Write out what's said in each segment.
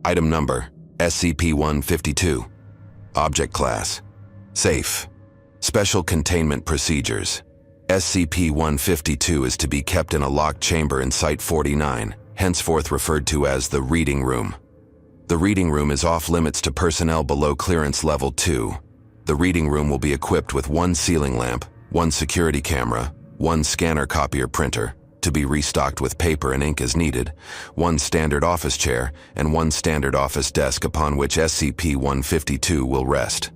Item number, SCP-152. Object class, safe. Special containment procedures. SCP-152 is to be kept in a locked chamber in Site-49, henceforth referred to as the Reading Room. The Reading Room is off-limits to personnel below Clearance Level 2. The Reading Room will be equipped with one ceiling lamp, one security camera, one scanner copier printer, to be restocked with paper and ink as needed, one standard office chair, and one standard office desk upon which SCP-152 will rest.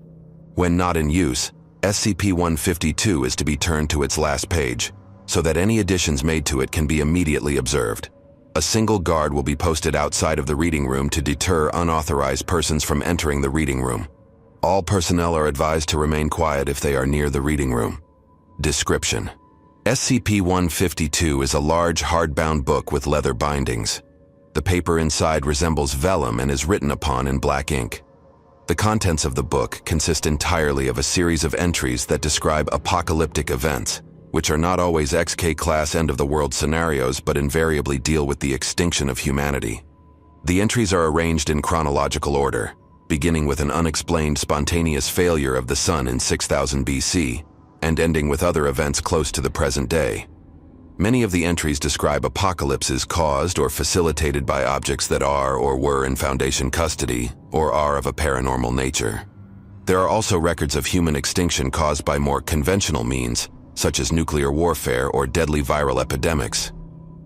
When not in use, SCP-152 is to be turned to its last page, so that any additions made to it can be immediately observed. A single guard will be posted outside of the reading room to deter unauthorized persons from entering the reading room. All personnel are advised to remain quiet if they are near the reading room. Description: SCP-152 is a large, hardbound book with leather bindings. The paper inside resembles vellum and is written upon in black ink. The contents of the book consist entirely of a series of entries that describe apocalyptic events, which are not always XK-class end-of-the-world scenarios but invariably deal with the extinction of humanity. The entries are arranged in chronological order, beginning with an unexplained spontaneous failure of the sun in 6000 BC, and ending with other events close to the present day. Many of the entries describe apocalypses caused or facilitated by objects that are or were in Foundation custody, or are of a paranormal nature. There are also records of human extinction caused by more conventional means, such as nuclear warfare or deadly viral epidemics.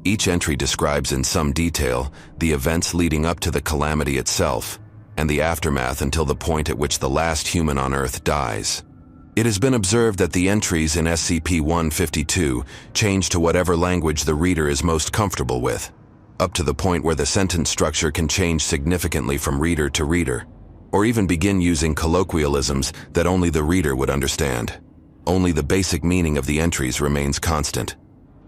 Each entry describes in some detail the events leading up to the calamity itself, and the aftermath until the point at which the last human on Earth dies. It has been observed that the entries in SCP-152 change to whatever language the reader is most comfortable with, up to the point where the sentence structure can change significantly from reader to reader, or even begin using colloquialisms that only the reader would understand. Only the basic meaning of the entries remains constant.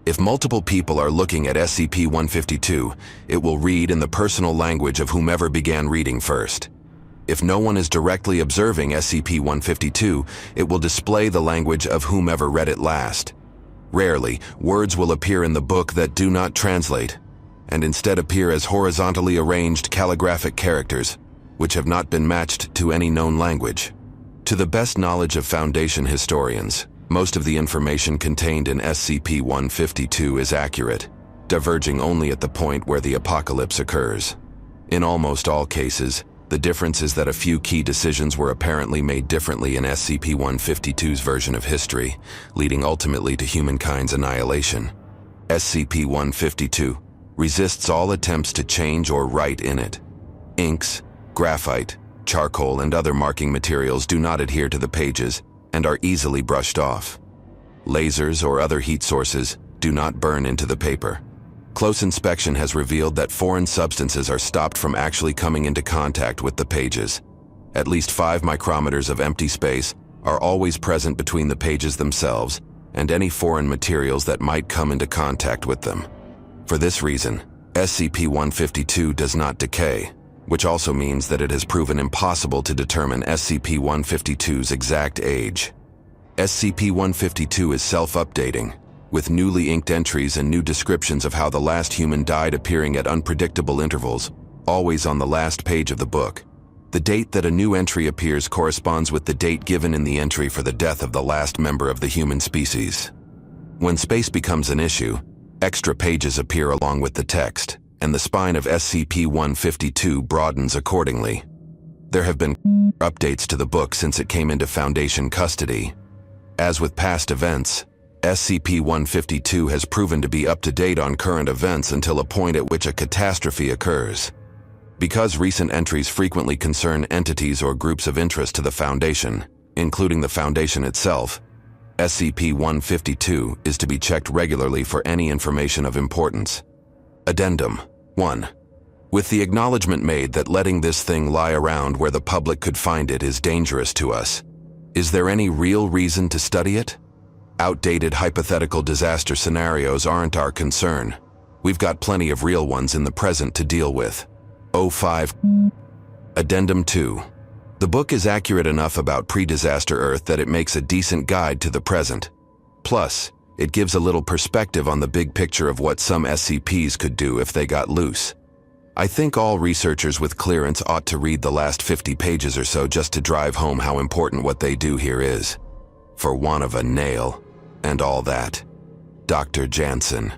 If multiple people are looking at SCP-152, it will read in the personal language of whomever began reading first. If no one is directly observing SCP-152, it will display the language of whomever read it last. Rarely, words will appear in the book that do not translate, and instead appear as horizontally arranged calligraphic characters, which have not been matched to any known language. To the best knowledge of Foundation historians, most of the information contained in SCP-152 is accurate, diverging only at the point where the apocalypse occurs. In almost all cases, the difference is that a few key decisions were apparently made differently in SCP-152's version of history, leading ultimately to humankind's annihilation. SCP-152 resists all attempts to change or write in it. Inks, graphite, charcoal, and other marking materials do not adhere to the pages and are easily brushed off. Lasers or other heat sources do not burn into the paper. Close inspection has revealed that foreign substances are stopped from actually coming into contact with the pages. At least 5 micrometers of empty space are always present between the pages themselves and any foreign materials that might come into contact with them. For this reason, SCP-152 does not decay, which also means that it has proven impossible to determine SCP-152's exact age. SCP-152 is self-updating, with newly inked entries and new descriptions of how the last human died appearing at unpredictable intervals, always on the last page of the book. The date that a new entry appears corresponds with the date given in the entry for the death of the last member of the human species. When space becomes an issue, extra pages appear along with the text, and the spine of SCP-152 broadens accordingly. There have been updates to the book since it came into Foundation custody. As with past events, SCP-152 has proven to be up to date on current events until a point at which a catastrophe occurs. Because recent entries frequently concern entities or groups of interest to the Foundation, including the Foundation itself, SCP-152 is to be checked regularly for any information of importance. Addendum 1. With the acknowledgement made that letting this thing lie around where the public could find it is dangerous to us, is there any real reason to study it? Outdated hypothetical disaster scenarios aren't our concern. We've got plenty of real ones in the present to deal with. 05. Addendum 2. The book is accurate enough about pre-disaster Earth that it makes a decent guide to the present. Plus, it gives a little perspective on the big picture of what some SCPs could do if they got loose. I think all researchers with clearance ought to read the last 50 pages or so just to drive home how important what they do here is. For want of a nail, and all that. Dr. Jansen.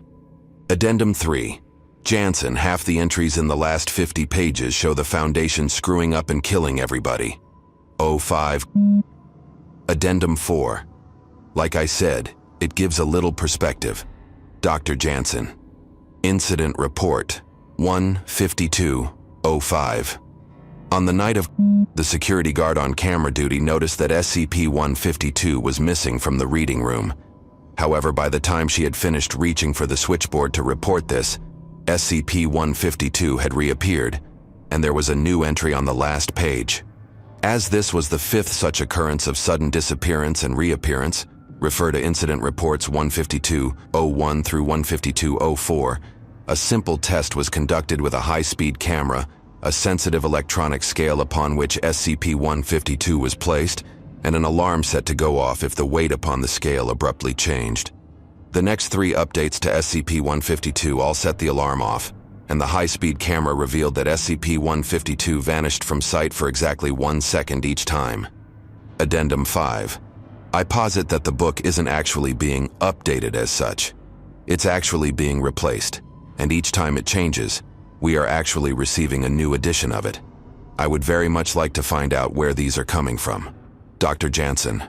Addendum 3. Jansen, half the entries in the last 50 pages show the Foundation screwing up and killing everybody. 05. Addendum 4. Like I said, it gives a little perspective. Dr. Jansen. Incident Report 15205. On the night of the security guard on camera duty noticed that SCP-152 was missing from the reading room. However, by the time she had finished reaching for the switchboard to report this, SCP-152 had reappeared, and there was a new entry on the last page. As this was the fifth such occurrence of sudden disappearance and reappearance, refer to Incident Reports 152-01 through 152-04, a simple test was conducted with a high-speed camera, a sensitive electronic scale upon which SCP-152 was placed, and an alarm set to go off if the weight upon the scale abruptly changed. The next 3 updates to SCP-152 all set the alarm off, and the high-speed camera revealed that SCP-152 vanished from sight for exactly 1 second each time. Addendum 5. I posit that the book isn't actually being updated as such. It's actually being replaced, and each time it changes, we are actually receiving a new edition of it. I would very much like to find out where these are coming from. Dr. Jansen.